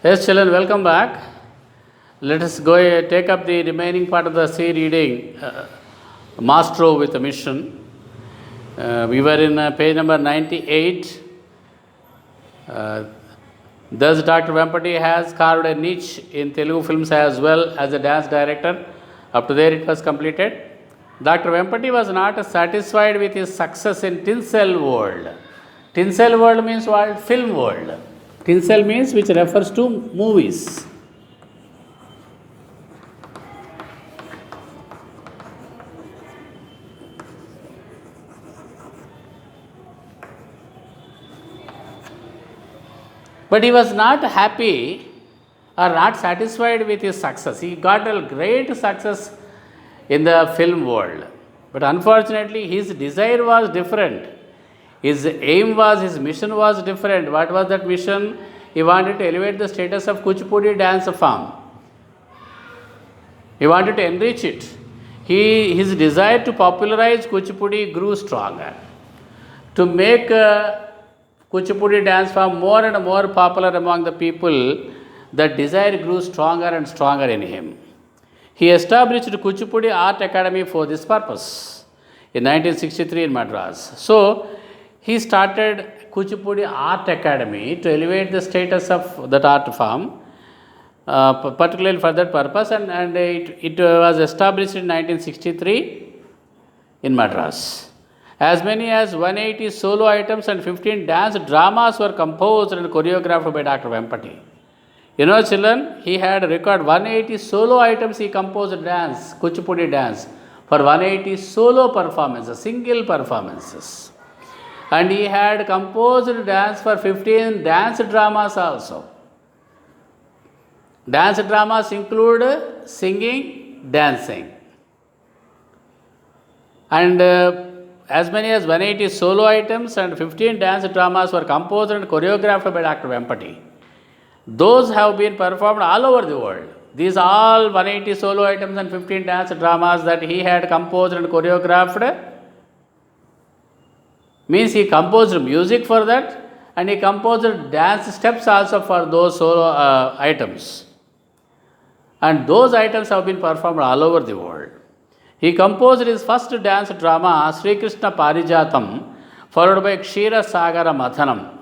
Yes, children, welcome back. Let us go take up the remaining part of the C reading, Mastro with a Mission. We were in page number 98. Thus, Dr. Vempati has carved a niche in Telugu films as well as a dance director. Up to there, it was completed. Dr. Vempati was not satisfied with his success in Tinsel world. Tinsel world means what? Film world. Tinsel means which refers to movies. But he was not happy or not satisfied with his success. He got a great success in the film world. But unfortunately, his desire was different. His aim was, his mission was different. What was that mission? He wanted to elevate the status of Kuchipudi dance form. He wanted to enrich it. His desire to popularize Kuchipudi grew stronger. To make Kuchipudi dance form more and more popular among the people, the desire grew stronger and stronger in him. He established Kuchipudi Art Academy for this purpose in 1963 in Madras. So, he started Kuchipudi Art Academy to elevate the status of that art form, particularly for that purpose, and it was established in 1963 in Madras. As many as 180 solo items and 15 dance dramas were composed and choreographed by Dr. Vempati. You know, children, he had record 180 solo items he composed dance, Kuchipudi dance, for 180 solo performances, single performances. And he had composed dance for 15 dance dramas also. Dance dramas include singing, dancing. And as many as 180 solo items and 15 dance dramas were composed and choreographed by Dr. Vempati. Those have been performed all over the world. These all 180 solo items and 15 dance dramas that he had composed and choreographed means he composed music for that and he composed dance steps also for those solo items. And those items have been performed all over the world. He composed his first dance drama, Sri Krishna Parijatam, followed by Kshira Sagara Mathanam.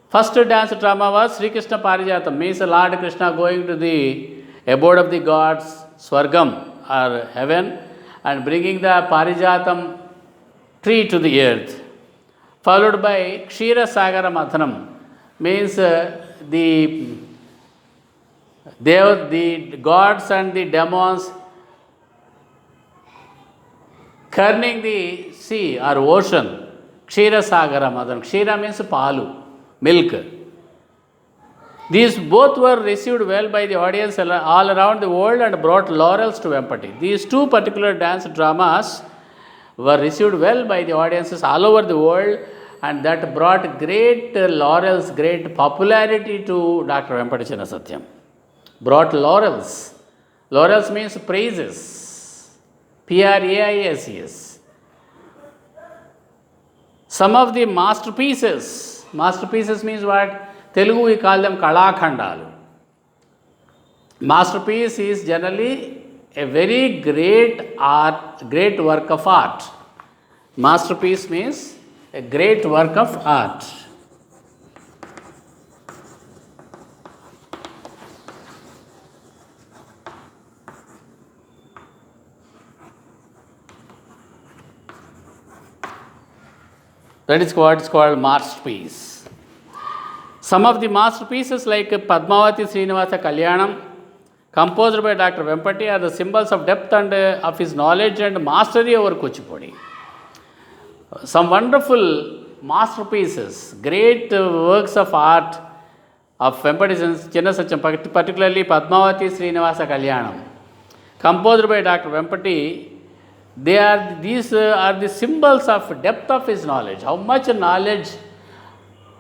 First dance drama was Sri Krishna Parijatam, means Lord Krishna going to the abode of the gods, Swargam or heaven, and bringing the Parijatam tree to the earth, followed by Kshira Sagara Mathanam, means the gods and the demons churning the sea or ocean, Kshira Sagara Mathanam. Kshira means palu, milk. These both were received well by the audience all around the world and brought laurels to Vempati. These two particular dance dramas were received well by the audiences all over the world, and that brought great laurels, great popularity to Dr. Vempati Chinnasatyam. Brought laurels. Laurels means praises. Praises. Some of the masterpieces means what? Telugu we call them Kalakhandalu. Masterpiece is generally a very great art, great work of art. Masterpiece means a great work of art. That is what is called masterpiece. Some of the masterpieces like Padmavati Srinivasa Kalyanam, composed by Dr. Vempati, are the symbols of depth and of his knowledge and mastery over Kuchipudi. Some wonderful masterpieces, great works of art of Vempati Chinnasatyam, particularly Padmavati Srinivasa Kalyanam, composed by Dr. Vempati. These are the symbols of depth of his knowledge, how much knowledge,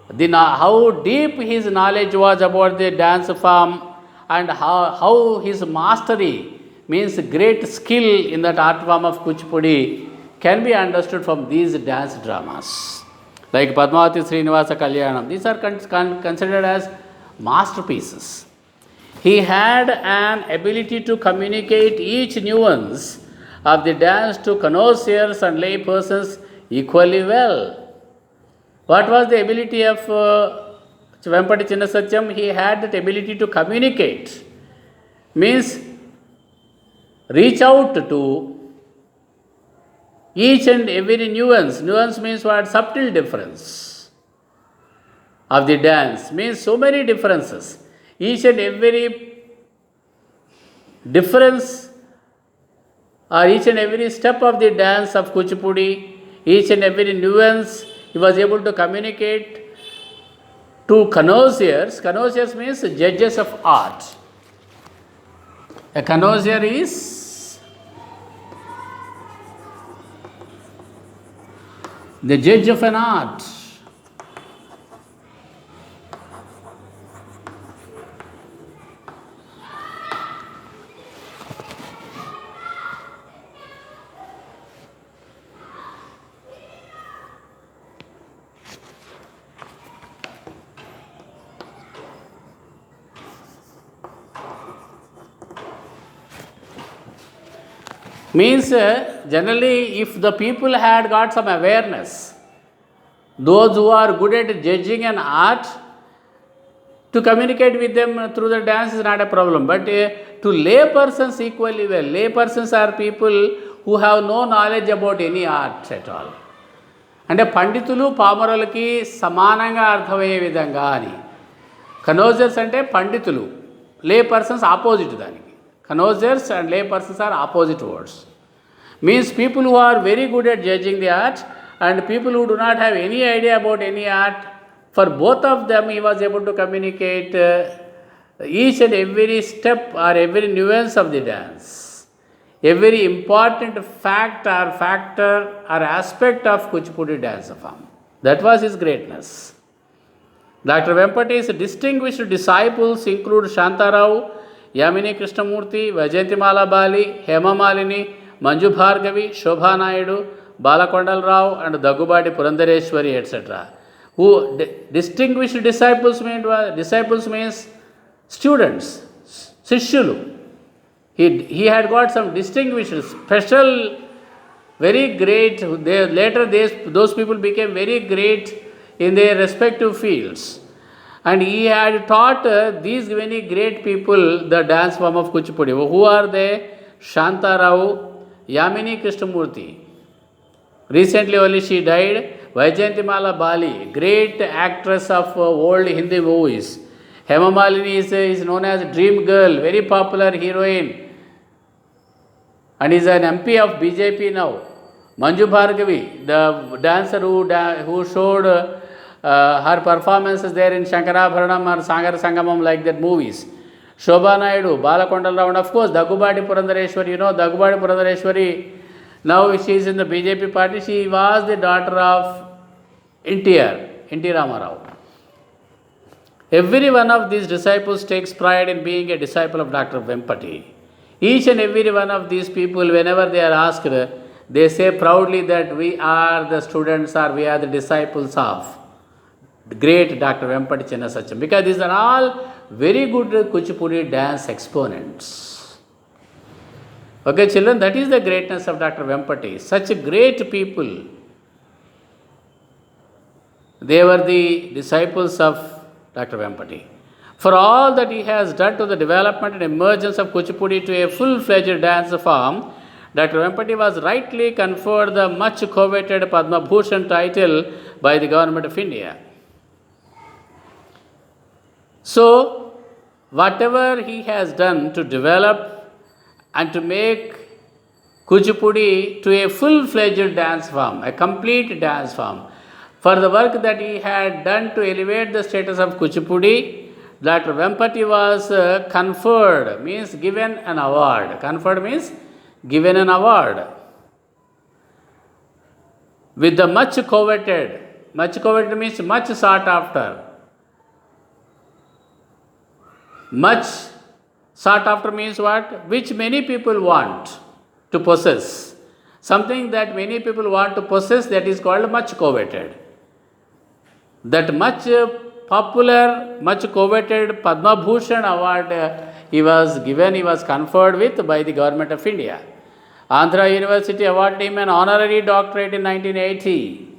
how deep his knowledge was about the dance form, and how his mastery means great skill in that art form of Kuchipudi can be understood from these dance dramas. Like Padmavati Srinivasa Kalyanam, these are considered as masterpieces. He had an ability to communicate each nuance of the dance to connoisseurs and lay persons equally well. What was the ability of Vempati Chinna Satyam? He had that ability to communicate, means reach out to each and every nuance. Nuance means what? Subtle difference of the dance, means so many differences. Each and every difference or each and every step of the dance of Kuchipudi, each and every nuance, he was able to communicate to connoisseurs. Connoisseurs means judges of art. A connoisseur is the judge of an art. Means generally if the people had got some awareness, those who are good at judging an art, to communicate with them through the dance is not a problem. But to lay persons equally well, lay persons are people who have no knowledge about any art at all. అంటే పండితులు పామరులకి సమానంగా అర్థమయ్యే విధంగా అని. కనోజర్స్ అంటే పండితులు, లే persons opposite దానికి. Connoisseurs and lay persons are opposite words. Means people who are very good at judging the art and people who do not have any idea about any art. For both of them he was able to communicate each and every step or every nuance of the dance, every important fact or factor or aspect of Kuchipudi dance form. That was his greatness. Dr. Vempati's distinguished disciples include Shantarao, Yamini Krishnamurthy, Vaijayantimala Bali, Hema Malini, Manju Bhargavi, Shobha Naidu, Balakondal Rao and Dagubadi Purandareshwari, etc. Who distinguished disciples means students, Sishyulu. He had got some distinguished, special, very great. Those people became very great in their respective fields. And he had taught these many great people the dance form of Kuchipudi. Who are they? Shanta Rao, Yamini Krishnamurthy. Recently only she died. Vaijayantimala Bali, great actress of old Hindi movies. Hema Malini is known as Dream Girl, very popular heroine, and is an MP of BJP now. Manju Bhargavi, the dancer who showed her performances there in Shankarabharanam or Sagar Sangamam, like that movies. Shobha Naidu, Balakondal Rao, and of course Dagubadi Purandareshwari. You know Dagubadi Purandareshwari, now she is in the BJP party. She was the daughter of N.T. Ramarao. Every one of these disciples takes pride in being a disciple of Dr. Vempati. Each and every one of these people, whenever they are asked, they say proudly that we are the students or we are the disciples of the great Dr. Vempati Chinna Satyam, because these are all very good Kuchipudi dance exponents. Okay, children, that is the greatness of Dr. Vempati. Such great people. They were the disciples of Dr. Vempati. For all that he has done to the development and emergence of Kuchipudi to a full-fledged dance form, Dr. Vempati was rightly conferred the much coveted Padma Bhushan title by the government of India. So, whatever he has done to develop and to make Kuchipudi to a full-fledged dance form, a complete dance form, for the work that he had done to elevate the status of Kuchipudi, Dr. Vempati was conferred, means given an award. Conferred means given an award with the much coveted means much sought after. Much sought after means what? Which many people want to possess. Something that many people want to possess, that is called much coveted. That much popular, much coveted Padma Bhushan award he was conferred with by the government of India. Andhra University awarded him an honorary doctorate in 1980.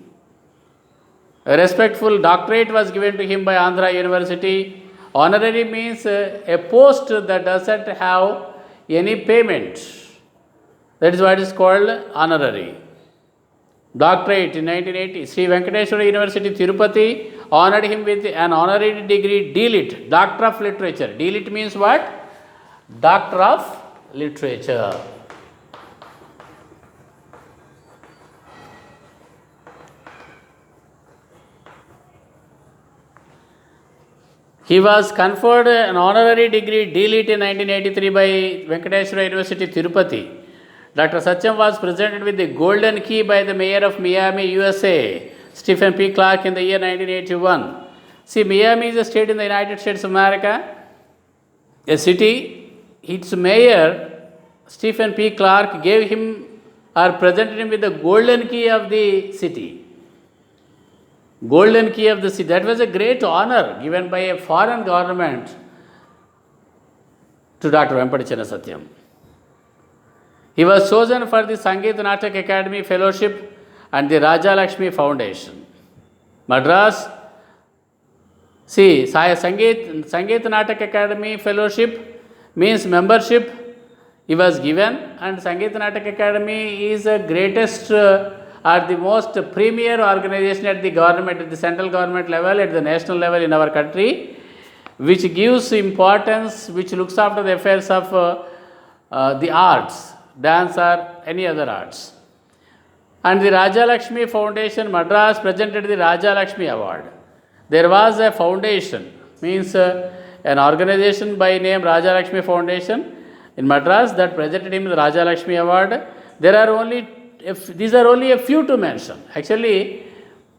A respectful doctorate was given to him by Andhra University. Honorary means a post that doesn't have any payment. That is what is called honorary. Doctorate in 1980. Sri Venkateswara University, Tirupati honored him with an honorary degree, D.Lit, Doctor of Literature. D.Lit means what? Doctor of Literature. He was conferred an honorary degree D.Lit in 1983 by Venkateswara University, Tirupati. Dr. Satyam was presented with the Golden Key by the mayor of Miami, USA, Stephen P. Clark, in the year 1981. See, Miami is a state in the United States of America, a city. Its mayor, Stephen P. Clark, gave him or presented him with the Golden Key of the city. Golden Key of the city. That was a great honor given by a foreign government to Dr. Venkateswara Satyam. He was chosen for the Sangeet Natak Academy Fellowship and the Raja Lakshmi Foundation. Madras, see, Sangeet Natak Academy Fellowship means membership he was given, and Sangeet Natak Academy is the greatest or the most premier organization at the government, at the central government level, at the national level in our country, which gives importance, which looks after the affairs of the arts, dance or any other arts. And the Raja Lakshmi Foundation, Madras, presented the Raja Lakshmi Award. There was a foundation, means an organization by name Raja Lakshmi Foundation in Madras that presented him the Raja Lakshmi Award. These are only a few to mention. Actually,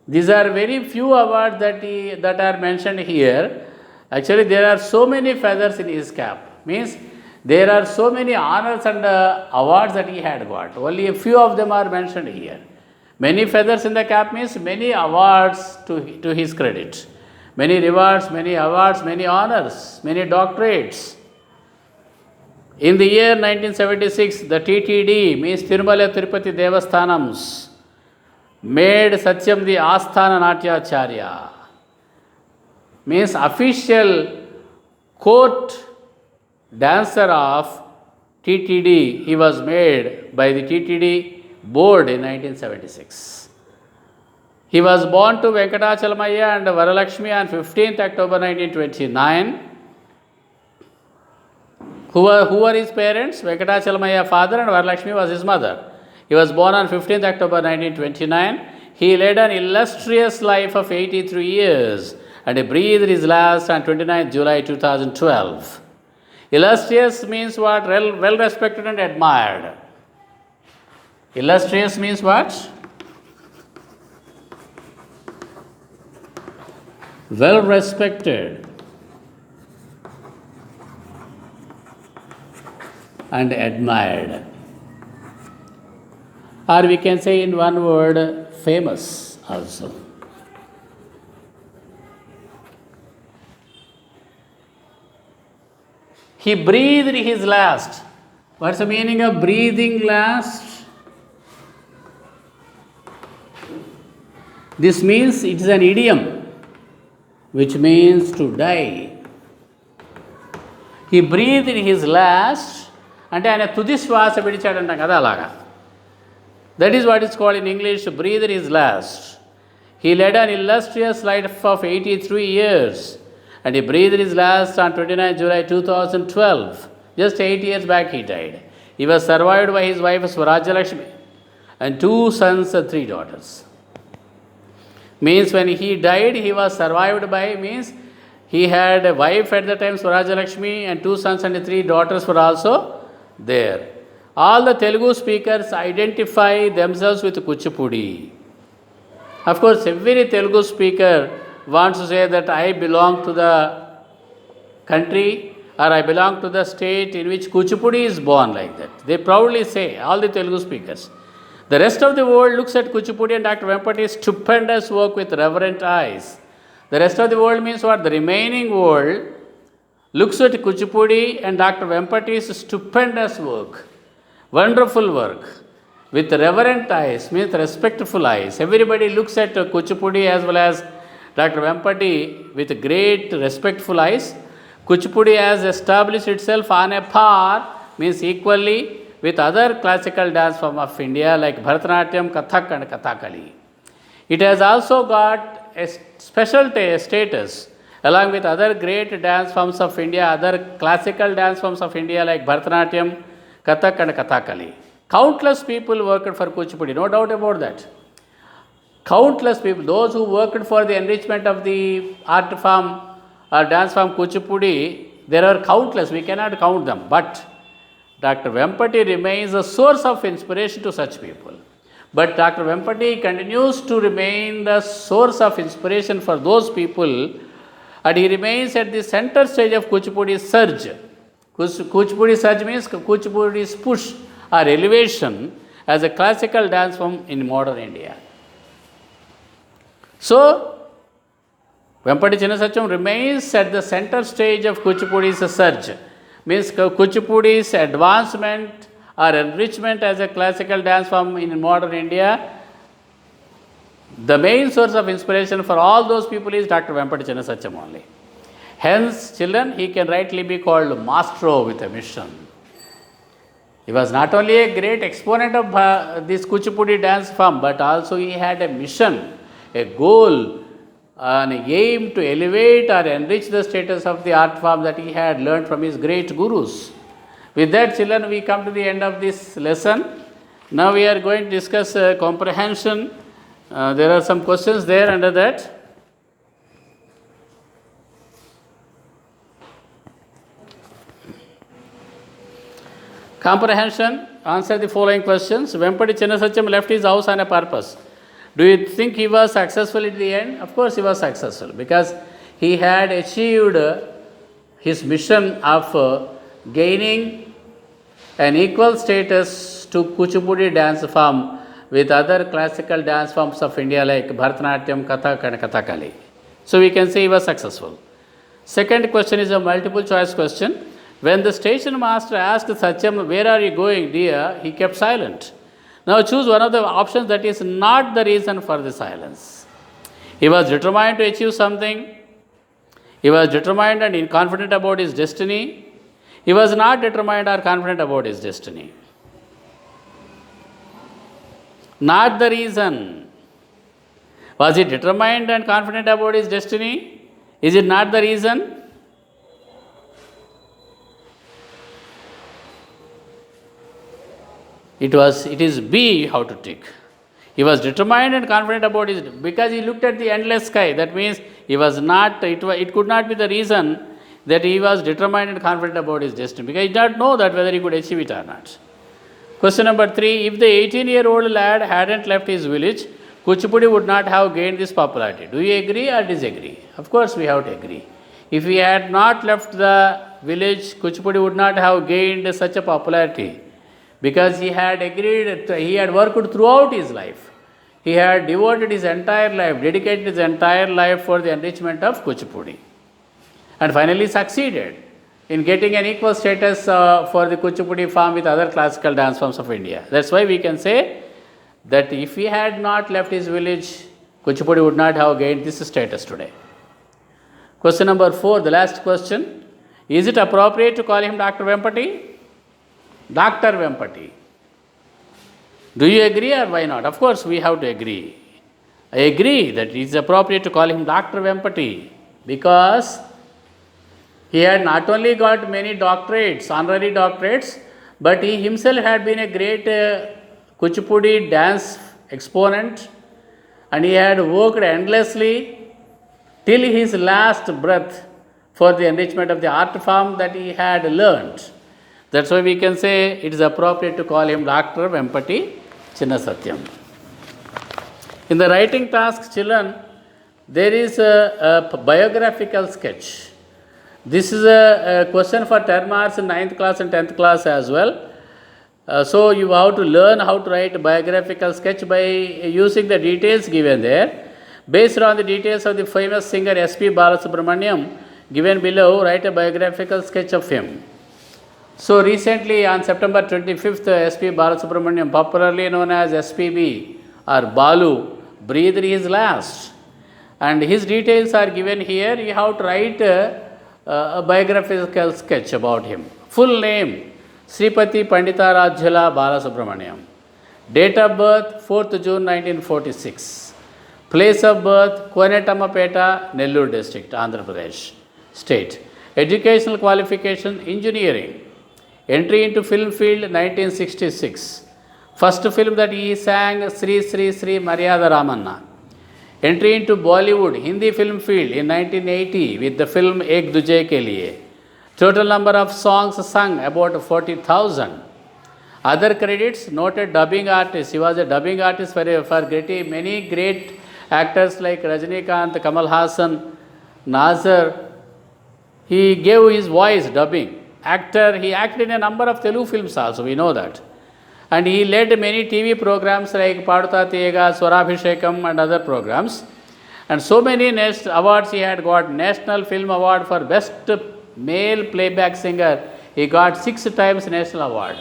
these are very few awards that are mentioned here. Actually, there are so many feathers in his cap. Means there are so many honors and awards that he had got. Only a few of them are mentioned here. Many feathers in the cap means many awards to his credit. Many rewards, many awards, many honors, many doctorates. In the year 1976, the TTD, means Tirumala Tirupati Devasthanams, made Satyam the Asthana Natyacharya, means official court dancer of TTD. He was made by the TTD board in 1976. He was born to Venkatachalamaya and Varalakshmi on 15th October 1929. Who were his parents? Venkatachalamaya father and Varalakshmi was his mother. He was born on 15th October 1929. He led an illustrious life of 83 years and he breathed his last on 29th July 2012. Illustrious means what? Well respected and admired. Illustrious means what? Well respected and admired. Or we can say in one word, famous also. He breathed his last. What's the meaning of breathing last? This means it is an idiom which means to die. He breathed his last అంటే ఆయన తుది శ్వాస విడిచాడంటాం కదా అలాగా. That is what is called in English, breathed his last. He led an illustrious life of 83 years and he breathed his last on 29 July 2012. Just 8 years back he died. He was survived by his wife Swarajya Lakshmi and 2 sons and 3 daughters. Means when he died, he was survived by, means he had a wife at the time, Swarajya Lakshmi, and 2 sons and 3 daughters were also there. All the Telugu speakers identify themselves with Kuchipudi. Of course, every Telugu speaker wants to say that I belong to the country or I belong to the state in which Kuchipudi is born, like that. They proudly say, all the Telugu speakers. The rest of the world looks at Kuchipudi and Dr. Vempatis's stupendous work with reverent eyes. The rest of the world means what? The remaining world looks at Kuchipudi and Dr. Vempati's stupendous work, wonderful work, with reverent eyes, means respectful eyes. Everybody looks at Kuchipudi as well as Dr. Vempati with great respectful eyes. Kuchipudi has established itself on a par, means equally, with other classical dance forms of India like Bharatanatyam, Kathak and Kathakali. It has also got a special status along with other great dance forms of India, other classical dance forms of India like Bharatanatyam, Kathak and Kathakali. Countless people worked for Kuchipudi, no doubt about that. Countless people, those who worked for the enrichment of the art form or dance form Kuchipudi, there are countless, we cannot count them. But Dr. Vempati remains a source of inspiration to such people. But Dr. Vempati continues to remain the source of inspiration for those people, and he remains at the center stage of Kuchipudi's surge. Kuchipudi surge means Kuchipudi's push or elevation as a classical dance form in modern India. So, Vempati Chinnasatyam remains at the center stage of Kuchipudi's surge, means Kuchipudi's advancement or enrichment as a classical dance form in modern India. The main source of inspiration for all those people is Dr. Vempati Chinnasatyam only. Hence, children, he can rightly be called Maestro with a mission. He was not only a great exponent of this Kuchipudi dance form, but also he had a mission, a goal, an aim to elevate or enrich the status of the art form that he had learned from his great gurus. With that, children, we come to the end of this lesson. Now we are going to discuss comprehension. There are some questions there under that. Comprehension, answer the following questions. Vempati Chinnasatyam left his house on a purpose. Do you think he was successful at the end? Of course he was successful, because he had achieved his mission of gaining an equal status to Kuchipudi dance form with other classical dance forms of India like Bharatanatyam, Kathak and Kathakali. So we can say he was successful. Second question is a multiple choice question. When the station master asked Satyam, "Where are you going, dear?" he kept silent. Now choose one of the options that is not the reason for the silence. He was determined to achieve something. He was determined and confident about his destiny. He was not determined or confident about his destiny. Not the reason. Was he determined and confident about his destiny? Is it not the reason? It is B, how to tick. He was determined and confident about his, because he looked at the endless sky. That means he was not, it could not be the reason that he was determined and confident about his destiny, because he did not know that whether he could achieve it or not. Question number 3, if the 18-year-old lad hadn't left his village, Kuchipudi would not have gained this popularity. Do you agree or disagree? Of course we have to agree. If he had not left the village, Kuchipudi would not have gained such a popularity, because he had he had worked throughout his life. He had devoted his entire life, dedicated his entire life for the enrichment of Kuchipudi, and finally succeeded in getting an equal status for the Kuchipudi form with other classical dance forms of India. That's why we can say that if he had not left his village, Kuchipudi would not have gained this status today. Question number 4, the last question. Is it appropriate to call him Dr. Vempati? Dr. Vempati. Do you agree or why not? Of course we have to agree. I agree that it is appropriate to call him Dr. Vempati, because he had not only got many doctorates, honorary doctorates, but he himself had been a great Kuchipudi dance exponent, and he had worked endlessly till his last breath for the enrichment of the art form that he had learnt. That's why we can say it is appropriate to call him Dr. Vempati Chinnasatyam. In the writing task, children, there is a biographical sketch. This is a question for term marks in 9th class and 10th class as well. So you have to learn how to write a biographical sketch by using the details given there. Based on the details of the famous singer S.P. Balasubramaniam given below, write a biographical sketch of him. So recently on September 25th, S.P. Balasubramaniam, popularly known as SPB or Balu, breathed his last. And his details are given here. You have to write a biographical sketch about him. Full name, Sripati Panditarajula Balasubramaniam. Date of birth, 4th June 1946. Place of birth, Konetamapeta, Nellore district, Andhra Pradesh state. Educational qualification, engineering. Entry into film field, 1966. First film that he sang, Sri Sri Sri Maryada Ramanna. Entry into Bollywood, Hindi film field in 1980 with the film Ek Duje Ke Liye. Total number of songs sung, about 40,000. Other credits, noted dubbing artist. He was a dubbing artist for many great actors like Rajinikanth, Kamal Hassan, Nazar. He gave his voice dubbing. Actor, he acted in a number of Telugu films also, we know that. And he led many TV programs like Paduta Tiyega, Swarabhishekam and other programs. And so many awards he had got. National Film Award for Best Male Playback Singer. He got 6 times National Award.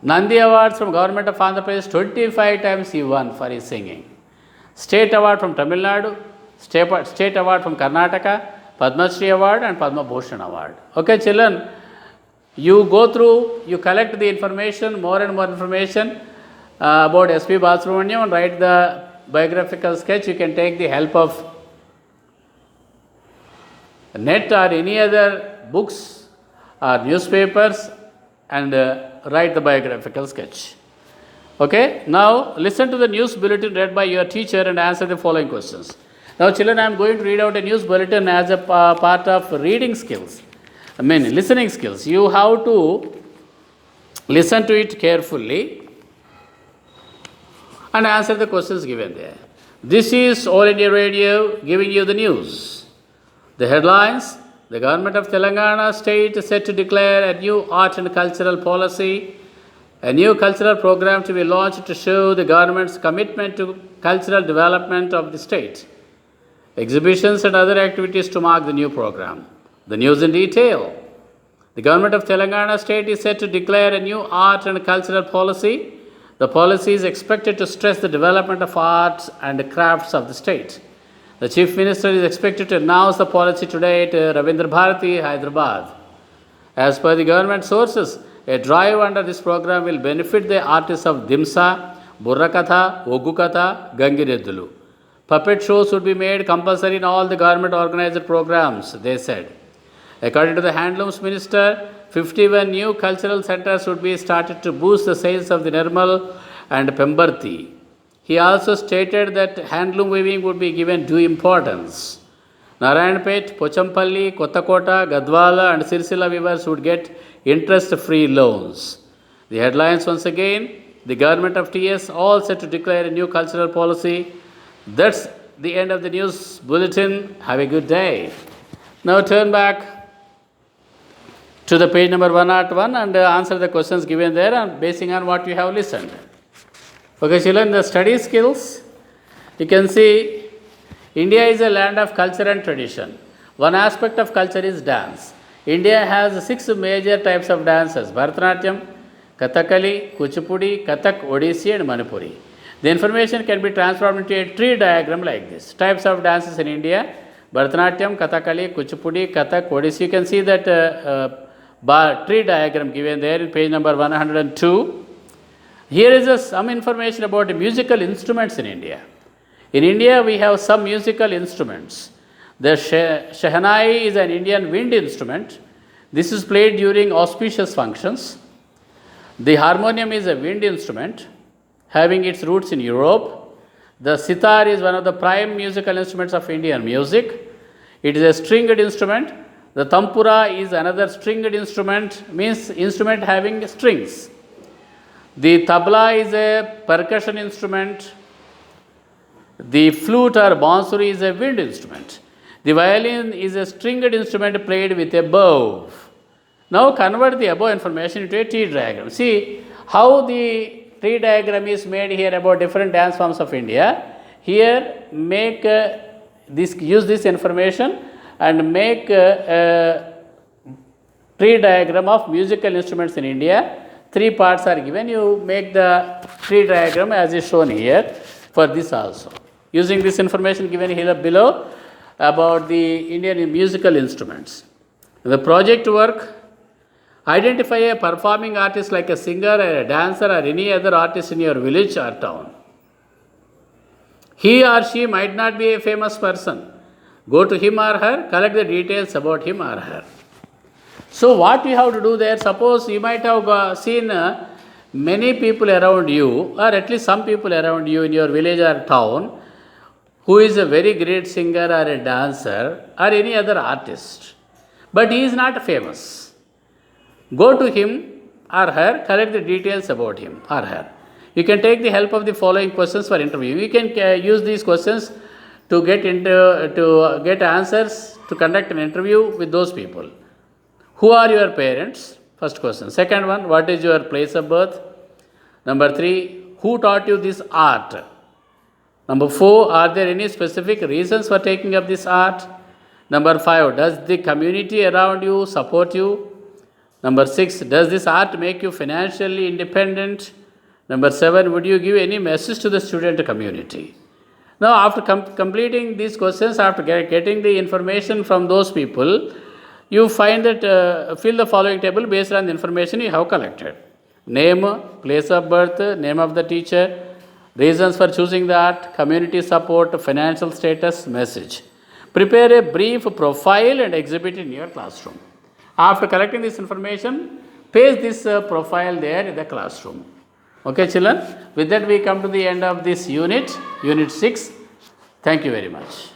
Nandi Awards from Government of Andhra Pradesh, 25 times he won for his singing. State Award from Tamil Nadu, State Award from Karnataka, Padma Shri Award and Padma Bhushan Award. Okay, children, you go through, you collect the information, more and more information about S.P. Balasubramaniam and write the biographical sketch. You can take the help of net or any other books or newspapers and write the biographical sketch. Okay, now listen to the news bulletin read by your teacher and answer the following questions. Now children, I am going to read out a news bulletin as a part of reading skills. Listening skills. You have to listen to it carefully and answer the questions given there. This is All India Radio giving you the news. The headlines: the government of Telangana state is set to declare a new art and cultural policy, a new cultural program to be launched to show the government's commitment to cultural development of the state. Exhibitions and other activities to mark the new program. The news in detail. The government of Telangana state is set to declare a new art and cultural policy. The policy is expected to stress the development of arts and crafts of the state. The Chief Minister is expected to announce the policy today at Ravindra Bharati, Hyderabad. As per the government sources, a drive under this program will benefit the artists of Dimsa, Burrakatha, Ogukatha, Gangireddulu. Puppet shows would be made compulsory in all the government organized programs, they said. According to the Handlooms Minister, 51 new cultural centers would be started to boost the sales of the Nirmal and Pemberti. He also stated that handloom weaving would be given due importance. Narayanpet, Pochampalli, Kottakota, Gadwala and Sirsila weavers would get interest-free loans. The headlines once again: the government of TS all set to declare a new cultural policy. That's the end of the news bulletin. Have a good day. Now turn back to the page number 101 and answer the questions given there and basing on what you have listened. Okay, children, the study skills, you can see India is a land of culture and tradition. One aspect of culture is dance. India has 6 major types of dances: Bharatanatyam, Kathakali, Kuchipudi, Kathak, Odissi and Manipuri. The information can be transformed into a tree diagram like this. Types of dances in India: Bharatanatyam, Kathakali, Kuchipudi, Kathak, Odissi. You can see that tree diagram given there in page number 102. Here is some information about the musical instruments in India. In India, we have some musical instruments. The Shehnai is an Indian wind instrument. This is played during auspicious functions. The harmonium is a wind instrument having its roots in Europe. The sitar is one of the prime musical instruments of Indian music. It is a stringed instrument. The tampura is another stringed instrument, means instrument having strings. The tabla is a percussion instrument. The flute or bansuri is a wind instrument. The violin is a stringed instrument played with a bow. Now convert the above information into a tree diagram. See how the tree diagram is made here about different dance forms of India. here use this information and make a tree diagram of musical instruments in India. 3 parts are given. You make the tree diagram as is shown here for this also. Using this information given here below about the Indian musical instruments. The project work, identify a performing artist like a singer or a dancer or any other artist in your village or town. He or she might not be a famous person. Go to him or her, collect the details about him or her. So what you have to do there, suppose you might have seen many people around you, or at least some people around you in your village or town, who is a very great singer or a dancer or any other artist, but he is not famous. Go to him or her, collect the details about him or her. You can take the help of the following questions for interview. You can use these questions to get answers to conduct an interview with those people. Who are your parents? First question. Second one, what is your place of birth? Number 3, who taught you this art? Number 4, are there any specific reasons for taking up this art? Number 5, does the community around you support you? Number 6, does this art make you financially independent? Number 7, would you give any message to the student community? Now, after completing these questions, after getting the information from those people, you find that fill the following table based on the information you have collected. Name, place of birth, name of the teacher, reasons for choosing the art, community support, financial status, message. Prepare a brief profile and exhibit it in your classroom. After collecting this information, paste this profile there in the classroom. Okay, children? With that, we come to the end of this unit 6. Thank you very much.